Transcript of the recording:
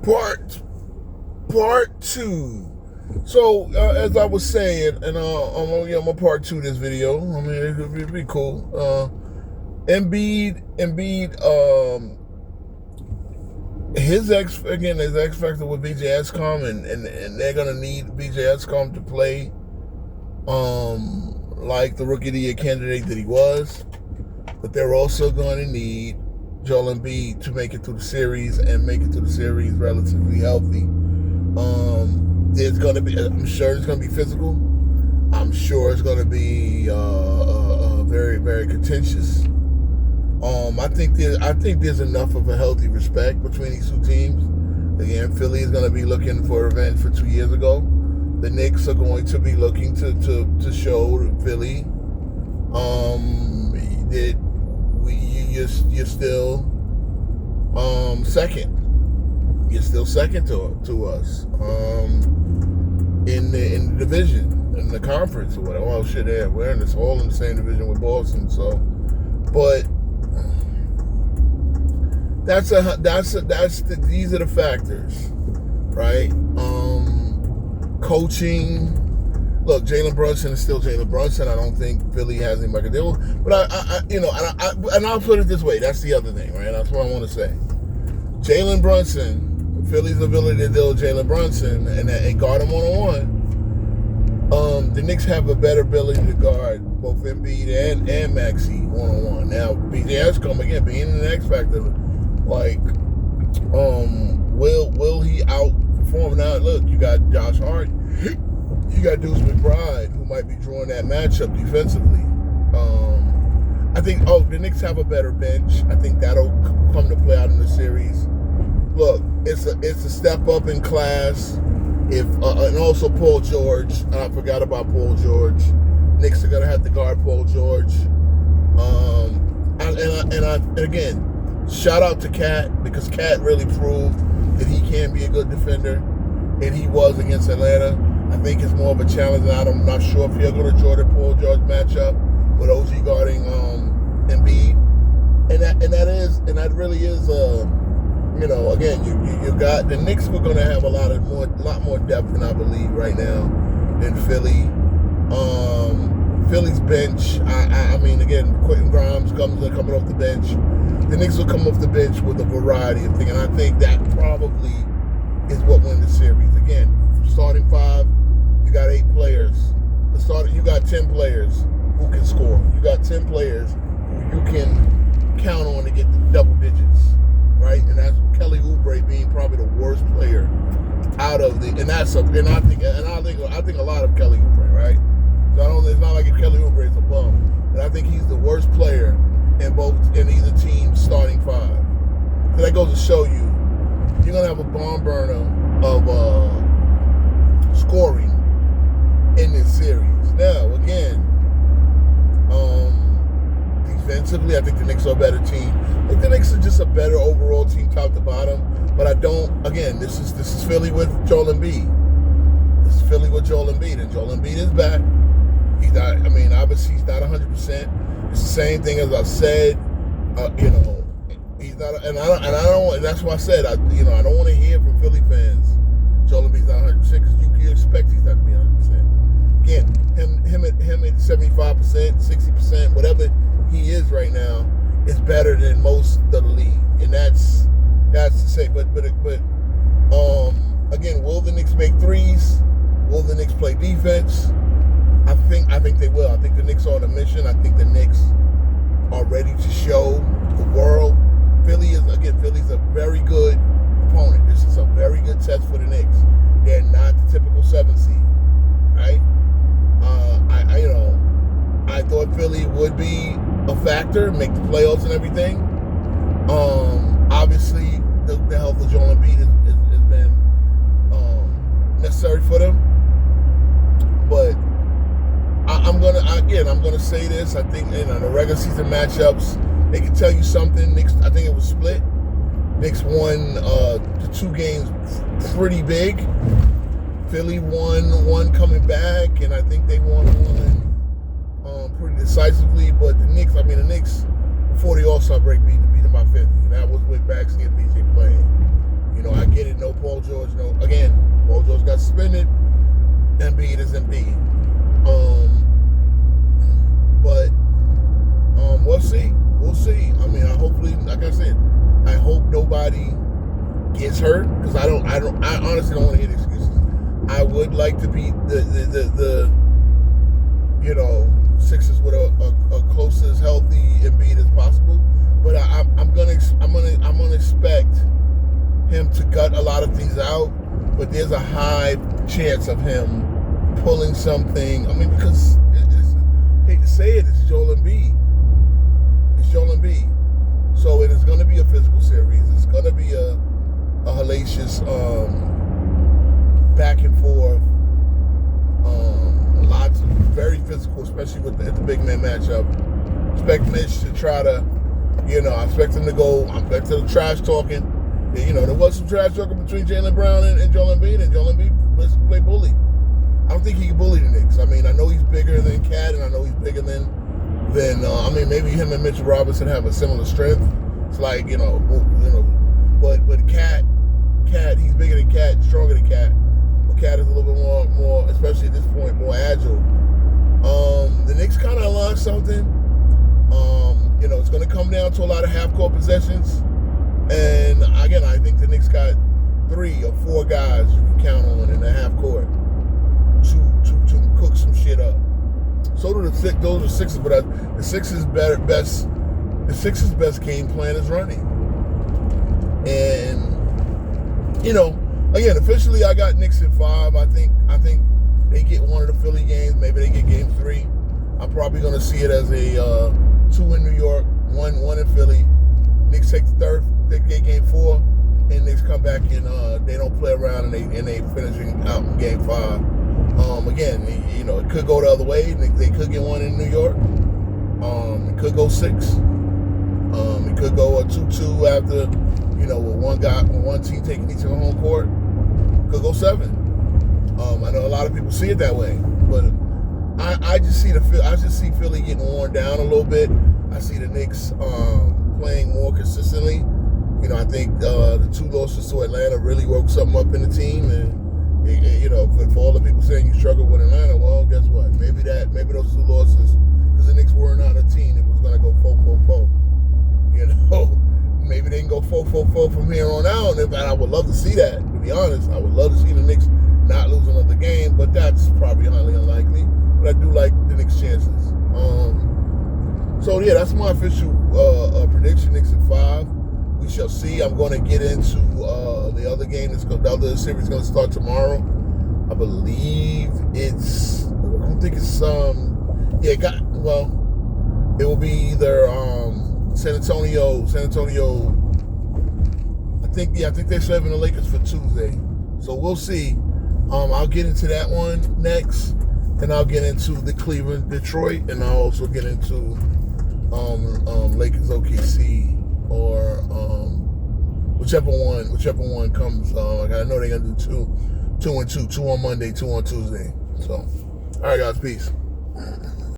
Part two. So as I was saying, and I'm gonna part two this video. I mean, it'd be cool. Embiid, his X factor with BJ Escom, and they're gonna need BJ Escom to play, like the Rookie of the Year candidate that he was, but they're also going to need Joel Embiid to make it through the series and make it through the series relatively healthy. There's going to be, I'm sure it's going to be physical. I'm sure it's going to be very, very contentious. I think there's enough of a healthy respect between these two teams. Again, Philly is going to be looking for revenge for 2 years ago. The Knicks are going to be looking to show Philly that you're still second. You're still second to us in the division, in the conference or whatever. Oh shit, yeah, we're all in the same division with Boston. So, but these are the factors, right? Coaching. Look, Jalen Brunson is still Jalen Brunson. I don't think Philly has anybody to deal with. But and I'll put it this way. That's the other thing, right? That's what I want to say. Jalen Brunson, Philly's ability to deal with Jalen Brunson and guard him one-on-one. The Knicks have a better ability to guard both Embiid and Maxey one-on-one. Now, BJ Escom, again, being an X factor, like, will he outperform? Now, look, you got Josh Hart. You got Deuce McBride, who might be drawing that matchup defensively. I think, the Knicks have a better bench. I think that'll come to play out in the series. Look, it's a step up in class. And also Paul George. I forgot about Paul George. Knicks are gonna have to guard Paul George. And again, shout out to Cat, because Cat really proved that he can be a good defender, and he was against Atlanta. I think it's more of a challenge, and I'm not sure if you're going to draw the Paul George matchup with OG guarding Embiid, and that really is again, you got the Knicks were going to have a lot more depth than I believe right now than Philly. Philly's bench, I mean, again, Quentin Grimes coming off the bench. The Knicks will come off the bench with a variety of things, and I think that probably is what wins the series. Again, starting five, you got 8 players. You got 10 players who can score. You got 10 players who you can count on to get the double digits, right? And that's Kelly Oubre being probably the worst player out of the. And I think a lot of Kelly Oubre, right? So it's not like if Kelly Oubre is a bum, but I think he's the worst player in either team's starting five. So that goes to show you, you're gonna have a barn burner of scoring in this series. Now, again, defensively, I think the Knicks are a better team. I think the Knicks are just a better overall team, top to bottom. But I don't. Again, this is Philly with Joel Embiid. This is Philly with Joel Embiid, and Joel Embiid is back. He's not. I mean, obviously, he's not 100%. It's the same thing as I said. He's not, and I don't. That's why I said I don't want to hear from Philly fans. Joel Embiid's not 100% because you expect he's not to be 100%. Again, him at 75%, 60%, whatever he is right now, is better than most of the league, and that's to say. But again, will the Knicks make threes? Will the Knicks play defense? I think they will. I think the Knicks are on a mission. I think the Knicks are ready to show the world. Philly's a very good opponent. This is a very good test for the Knicks. They're not the typical 7 seed, right? I thought Philly would be a factor, make the playoffs and everything. Obviously, the health of Joel Embiid has been necessary for them. But I'm gonna say this. I think the regular season matchups, they can tell you something. Knicks, I think it was split. Knicks won the 2 games pretty big. Philly won one coming back, and I think they won one pretty decisively. But the Knicks, before the All-Star break, beat them by 50. And that was with Maxey and BJ playing. I get it, no George, again, Paul George got suspended. Embiid is Embiid. But we'll see. We'll see. I mean, hopefully, like I said, I hope nobody gets hurt because I honestly don't want to hear excuses. I would like to beat the Sixers with a close as healthy Embiid as possible. But I'm gonna expect him to gut a lot of things out. But there's a high chance of him pulling something. I mean, because I hate to say it, it's Joel Embiid. So it is going to be a physical series. It's going to be a hellacious back and forth. Lots of very physical, especially with the big man matchup. Expect Mitch to try to, I expect him to go. I expect the trash talking. There was some trash talking between Jaylen Brown and Joel Embiid, and Joel Embiid was play bully. I don't think he can bully the Knicks. I mean, I know he's bigger than Cat, and I know he's bigger than maybe him and Mitchell Robinson have a similar strength. It's like, but Cat, he's bigger than Cat, stronger than Cat. But Cat is a little bit more, especially at this point, more agile. The Knicks kind of unlocked something. It's going to come down to a lot of half-court possessions. And again, I think the Knicks got 3 or 4 guys you can count on in the half-court to cook some shit up. So do those are Sixers, but the Sixers' best game plan is running. And again, officially I got Knicks in 5. I think they get one of the Philly games. Maybe they get game 3. I'm probably gonna see it as a 2 in New York, one in Philly. Knicks take the third, they get game 4, and Knicks come back and they don't play around and they finishing out in game 5. Again, it could go the other way. They could get one in New York. It could go 6. It could go a 2-2 after, with one team taking each of the home court. It could go 7. I know a lot of people see it that way, but I just see Philly getting worn down a little bit. I see the Knicks playing more consistently. I think the 2 losses to Atlanta really woke something up in the team, and for all the people saying you struggle with Atlanta, well, guess what? Maybe those 2 losses, because the Knicks were not a team that was going to go 4-4-4. Maybe they can go 4-4-4 from here on out, and I would love to see that. To be honest, I would love to see the Knicks not lose another game, but that's probably highly unlikely. But I do like the Knicks' chances. So yeah, that's my official prediction. Knicks in 5. We shall see. I'm going to get into the other game. The other series is going to start tomorrow. I believe it's. I don't think it's. It will be either San Antonio. I think they're serving the Lakers for Tuesday. So we'll see. I'll get into that one next, and I'll get into the Cleveland, Detroit, and I'll also get into Lakers, OKC, or whichever one comes. I know they're gonna do 2 and 2 on Monday, 2 on Tuesday. So, all right, guys, peace.